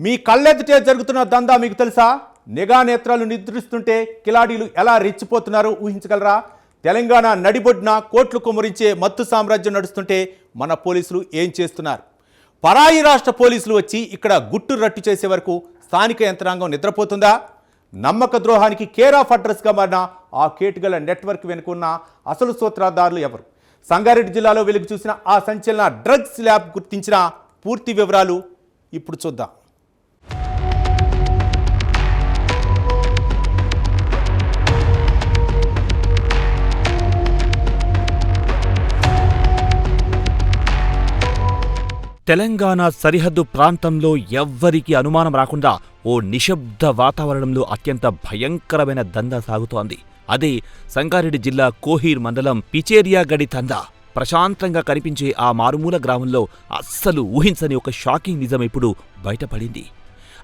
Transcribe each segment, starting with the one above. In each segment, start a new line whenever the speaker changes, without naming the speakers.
మీ కళ్ళెదుటే జరుగుతున్న దందా మీకు తెలుసా? నిఘా నేత్రాలు నిద్రిస్తుంటే కిలాడీలు ఎలా రెచ్చిపోతున్నారో ఊహించగలరా? తెలంగాణ నడిబొడ్డున కోట్లు కుమ్మరించే మత్తు సామ్రాజ్యం నడుస్తుంటే మన పోలీసులు ఏం చేస్తున్నారు? పరాయి రాష్ట్ర పోలీసులు వచ్చి ఇక్కడ గుట్టు రట్టు చేసే వరకు స్థానిక యంత్రాంగం నిద్రపోతుందా? నమ్మక ద్రోహానికి కేర్ ఆఫ్ అడ్రస్గా మారిన ఆ కేటుగల నెట్వర్క్ వెనుకున్న అసలు సూత్రధారులు ఎవరు? సంగారెడ్డి జిల్లాలో వెలుగు చూసిన ఆ సంచలన డ్రగ్స్ ల్యాబ్ గుర్తించిన పూర్తి వివరాలు ఇప్పుడు చూద్దాం.
తెలంగాణ సరిహద్దు ప్రాంతంలో ఎవ్వరికీ అనుమానం రాకుండా ఓ నిశ్శబ్ద వాతావరణంలో అత్యంత భయంకరమైన దందా సాగుతోంది. అదే సంగారెడ్డి జిల్లా కోహీర్ మండలం పిచేరియాగడి దందా. ప్రశాంతంగా కనిపించే ఆ మారుమూల గ్రామంలో అస్సలు ఊహించని ఒక షాకింగ్ నిజం ఇప్పుడు బయటపడింది.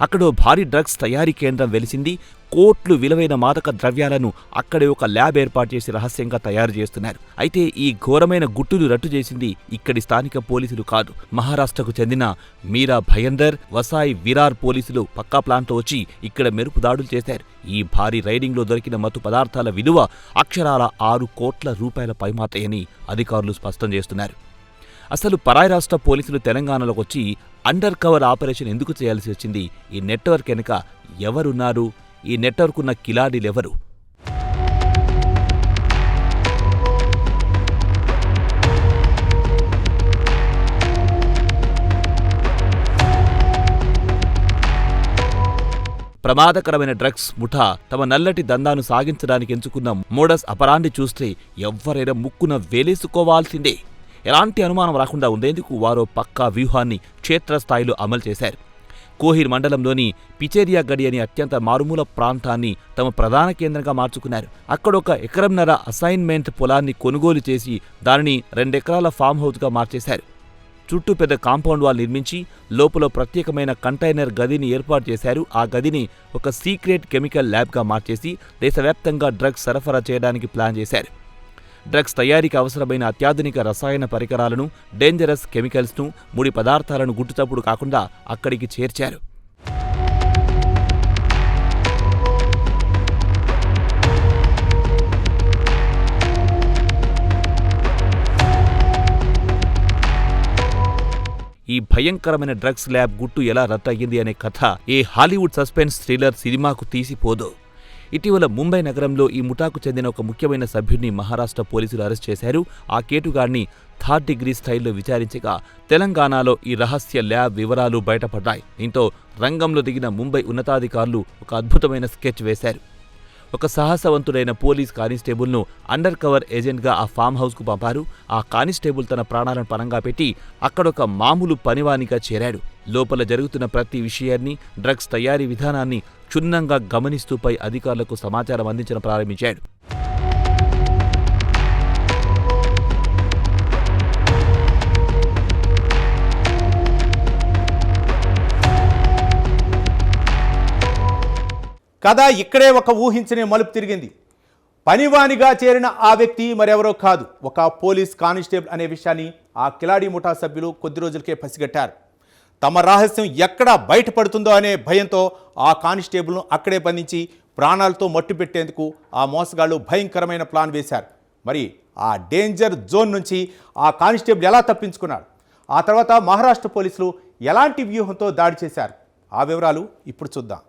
అక్కడో భారీ డ్రగ్స్ తయారీ కేంద్రం వెలిసింది. కోట్లు విలువైన మాదక ద్రవ్యాలను అక్కడే ఒక ల్యాబ్ ఏర్పాటు చేసి రహస్యంగా తయారు చేస్తున్నారు. అయితే ఈ ఘోరమైన గుట్టును రట్టు చేసింది ఇక్కడి స్థానిక పోలీసులు కాదు. మహారాష్ట్రకు చెందిన మీరా భయందర్, వసాయి విరార్ పోలీసులు పక్కా ప్లాన్తో వచ్చి ఇక్కడ మెరుపు దాడులు చేశారు. ఈ భారీ రైడింగ్లో దొరికిన మత్తు పదార్థాల విలువ అక్షరాల 6 కోట్ల రూపాయల పైమాతయని అధికారులు స్పష్టం చేస్తున్నారు. అసలు పరాయి రాష్ట్ర పోలీసులు తెలంగాణలోకి వచ్చి అండర్ కవర్ ఆపరేషన్ ఎందుకు చేయాల్సి వచ్చింది? ఈ నెట్వర్క్ వెనుక ఎవరున్నారు? ఈ నెట్వర్క్ ఉన్న కిలాడీలెవరు? ప్రమాదకరమైన డ్రగ్స్ ముఠా తమ నల్లటి దందాను సాగించడానికి ఎంచుకున్న మోడస్ అపరాండి చూస్తే ఎవ్వరైనా ముక్కున వేలేసుకోవాల్సిందే. ఎలాంటి అనుమానం రాకుండా ఉండేందుకు వారో పక్కా వ్యూహాన్ని క్షేత్రస్థాయిలో అమలు చేశారు. కోహీర్ మండలంలోని పిచేరియాగడి అనే అత్యంత మారుమూల ప్రాంతాన్ని తమ ప్రధాన కేంద్రంగా మార్చుకున్నారు. అక్కడొక ఎకరంన్నర అసైన్మెంట్ పొలాన్ని కొనుగోలు చేసి దానిని 2 ఎకరాల ఫామ్ హౌస్గా మార్చేశారు. చుట్టూ పెద్ద కాంపౌండ్ వాల్ నిర్మించి లోపల ప్రత్యేకమైన కంటైనర్ గదిని ఏర్పాటు చేశారు. ఆ గదిని ఒక సీక్రెట్ కెమికల్ ల్యాబ్గా మార్చేసి దేశవ్యాప్తంగా డ్రగ్స్ సరఫరా చేయడానికి ప్లాన్ చేశారు. డ్రగ్స్ తయారీకి అవసరమైన అత్యాధునిక రసాయన పరికరాలను, డేంజరస్ కెమికల్స్ను, ముడి పదార్థాలను గుట్టుచప్పుడు కాకుండా అక్కడికి చేర్చారు. ఈ భయంకరమైన డ్రగ్స్ ల్యాబ్ గుట్టు ఎలా రద్దయింది అనే కథ ఏ హాలీవుడ్ సస్పెన్స్ థ్రిల్లర్ సినిమాకు తీసిపోదు. ఇటీవల ముంబై నగరంలో ఈ ముఠాకు చెందిన ఒక ముఖ్యమైన సభ్యుడిని మహారాష్ట్ర పోలీసులు అరెస్ట్ చేశారు. ఆ కేటుగాడిని 3rd డిగ్రీ స్టైల్లో విచారించగా తెలంగాణలో ఈ రహస్య ల్యాబ్ వివరాలు బయటపడ్డాయి. దీంతో రంగంలో దిగిన ముంబై ఉన్నతాధికారులు ఒక అద్భుతమైన స్కెచ్ వేశారు. ఒక సాహసవంతుడైన పోలీస్ కానిస్టేబుల్ను అండర్ కవర్ ఏజెంట్గా ఆ ఫామ్ హౌస్కు పంపారు. ఆ కానిస్టేబుల్ తన ప్రాణాలను పణంగా పెట్టి అక్కడొక మామూలు పనివానిగా చేరాడు. లోపల జరుగుతున్న ప్రతి విషయాన్ని, డ్రగ్స్ తయారీ విధానాన్ని క్షుణ్ణంగా గమనిస్తూ పై అధికారులకు సమాచారం అందించడం ప్రారంభించాడు.
కథ ఇక్కడే ఒక ఊహించని మలుపు తిరిగింది. పనివానిగా చేరిన ఆ వ్యక్తి మరెవరో కాదు, ఒక పోలీస్ కానిస్టేబుల్ అనే విషయాన్ని ఆ కిలాడీ ముఠా సభ్యులు కొద్ది రోజులకే పసిగట్టారు. తమ రహస్యం ఎక్కడ బయటపడుతుందో అనే భయంతో ఆ కానిస్టేబుల్ను అక్కడే బంధించి ప్రాణాలతో మట్టు పెట్టేందుకు ఆ మోసగాళ్లు భయంకరమైన ప్లాన్ వేశారు. మరి ఆ డేంజర్ జోన్ నుంచి ఆ కానిస్టేబుల్ ఎలా తప్పించుకున్నాడు? ఆ తర్వాత మహారాష్ట్ర పోలీసులు ఎలాంటి వ్యూహంతో దాడి చేశారు? ఆ వివరాలు ఇప్పుడు చూద్దాం.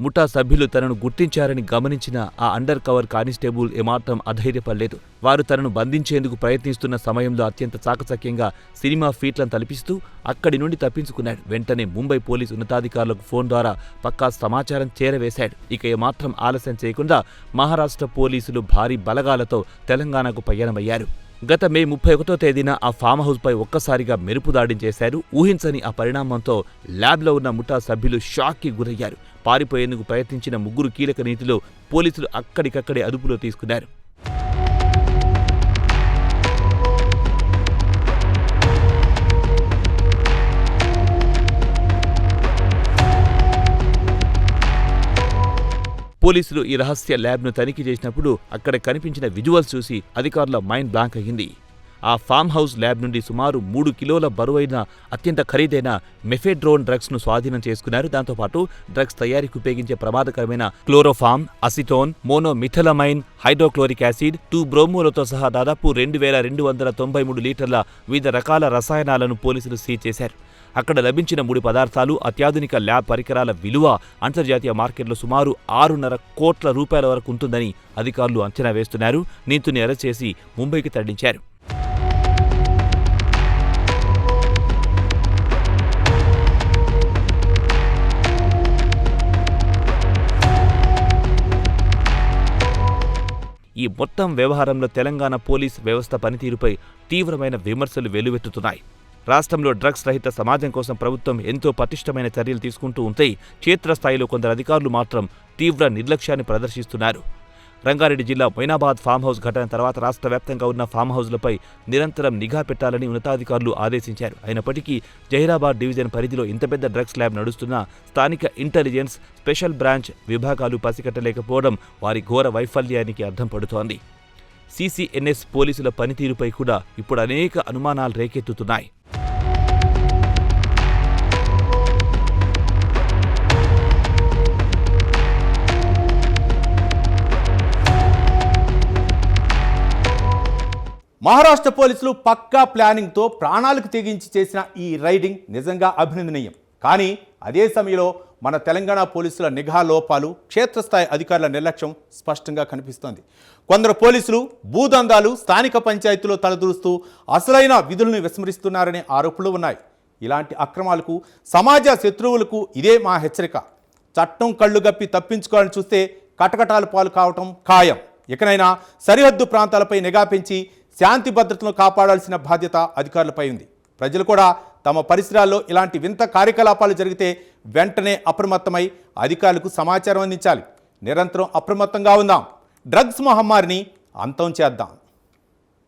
ముఠా సభ్యులు తనను గుర్తించారని గమనించిన ఆ అండర్ కవర్ కానిస్టేబుల్ ఏమాత్రం అధైర్యపడలేదు. వారు తనను బంధించేందుకు ప్రయత్నిస్తున్న సమయంలో అత్యంత చాకచక్యంగా సినిమా ఫీట్లను తలపిస్తూ అక్కడి నుండి తప్పించుకున్నాడు. వెంటనే ముంబై పోలీసు ఉన్నతాధికారులకు ఫోన్ ద్వారా పక్కా సమాచారం చేరవేశాడు. ఇక ఏమాత్రం ఆలస్యం చేయకుండా మహారాష్ట్ర పోలీసులు భారీ బలగాలతో తెలంగాణకు పయనమయ్యారు. గత మే 31వ తేదీన ఆ ఫామ్ హౌస్పై ఒక్కసారిగా మెరుపు దాడి చేశారు. ఊహించని ఆ పరిణామంతో ల్యాబ్లో ఉన్న ముఠా సభ్యులు షాక్కి గురయ్యారు. పారిపోయేందుకు ప్రయత్నించిన 3 కీలక నీతిలో పోలీసులు అక్కడికక్కడే అదుపులో తీసుకున్నారు. పోలీసులు ఈ రహస్య ల్యాబ్ను తనిఖీ చేసినప్పుడు అక్కడ కనిపించిన విజువల్స్ చూసి అధికారుల మైండ్ బ్లాంక్ అయ్యింది. ఆ ఫామ్ హౌస్ ల్యాబ్ నుండి సుమారు 3 కిలోల బరువైన అత్యంత ఖరీదైన మెఫెడ్రోన్ డ్రగ్స్ను స్వాధీనం చేసుకున్నారు. దాంతోపాటు డ్రగ్స్ తయారీకి ఉపయోగించే ప్రమాదకరమైన క్లోరోఫామ్, అసిటోన్, మోనోమిథలమైన్, హైడ్రోక్లోరిక్ యాసిడ్, 2 బ్రోమోలతో సహా దాదాపు 2293 లీటర్ల వివిధ రకాల రసాయనాలను పోలీసులు సీజ్ చేశారు. అక్కడ లభించిన 3 పదార్థాలు, అత్యాధునిక ల్యాబ్ పరికరాల విలువ అంతర్జాతీయ మార్కెట్లో సుమారు 6.5 కోట్ల రూపాయల వరకు ఉంటుందని అధికారులు అంచనా వేస్తున్నారు. నిందితుని అరెస్ట్ చేసి ముంబైకి తరలించారు. ఈ మొత్తం వ్యవహారంలో తెలంగాణ పోలీస్ వ్యవస్థ పనితీరుపై తీవ్రమైన విమర్శలు వెల్లువెత్తుతున్నాయి. రాష్ట్రంలో డ్రగ్స్ రహిత సమాజం కోసం ప్రభుత్వం ఎంతో పటిష్టమైన చర్యలు తీసుకుంటూ ఉంటే క్షేత్రస్థాయిలో కొందరు అధికారులు మాత్రం తీవ్ర నిర్లక్ష్యాన్ని ప్రదర్శిస్తున్నారు. రంగారెడ్డి జిల్లా మొయినాబాద్ ఫామ్ హౌస్ ఘటన తర్వాత రాష్ట్ర వ్యాప్తంగా ఉన్న ఫామ్ హౌస్లపై నిరంతరం నిఘా పెట్టాలని ఉన్నతాధికారులు ఆదేశించారు. అయినప్పటికీ జహీరాబాద్ డివిజన్ పరిధిలో ఇంత పెద్ద డ్రగ్స్ ల్యాబ్ నడుస్తున్నా స్థానిక ఇంటెలిజెన్స్, స్పెషల్ బ్రాంచ్ విభాగాలు పసిగట్టలేకపోవడం వారి ఘోర వైఫల్యానికి అర్థం పడుతోంది. సిసిఎన్ఎస్ పోలీసుల పనితీరుపై కూడా ఇప్పుడు అనేక అనుమానాలు రేకెత్తుతున్నాయి.
మహారాష్ట్ర పోలీసులు పక్కా ప్లానింగ్తో ప్రాణాలకు తెగించి చేసిన ఈ రైడింగ్ నిజంగా అభినందనీయం. కానీ అదే సమయంలో మన తెలంగాణ పోలీసుల నిఘా లోపాలు, క్షేత్రస్థాయి అధికారుల నిర్లక్ష్యం స్పష్టంగా కనిపిస్తోంది. కొందరు పోలీసులు భూదందాలు, స్థానిక పంచాయతీలో తలదూరుస్తూ అసలైన విధులను విస్మరిస్తున్నారనే ఆరోపణలు ఉన్నాయి. ఇలాంటి అక్రమాలకు సమాజ శత్రువులకు ఇదే మా హెచ్చరిక. చట్టం కళ్ళు గప్పి తప్పించుకోవాలని చూస్తే కటకటాలు పాలు కావటం ఖాయం. ఇకనైనా సరిహద్దు ప్రాంతాలపై నిఘా పెంచి శాంతి భద్రతను కాపాడాల్సిన బాధ్యత అధికారులపై ఉంది. ప్రజలు కూడా తమ పరిసరాల్లో ఇలాంటి వింత కార్యకలాపాలు జరిగితే వెంటనే అప్రమత్తమై అధికారులకు సమాచారం అందించాలి. నిరంతరం అప్రమత్తంగా ఉందాం. డ్రగ్స్ మహమ్మారిని అంతం చేద్దాం.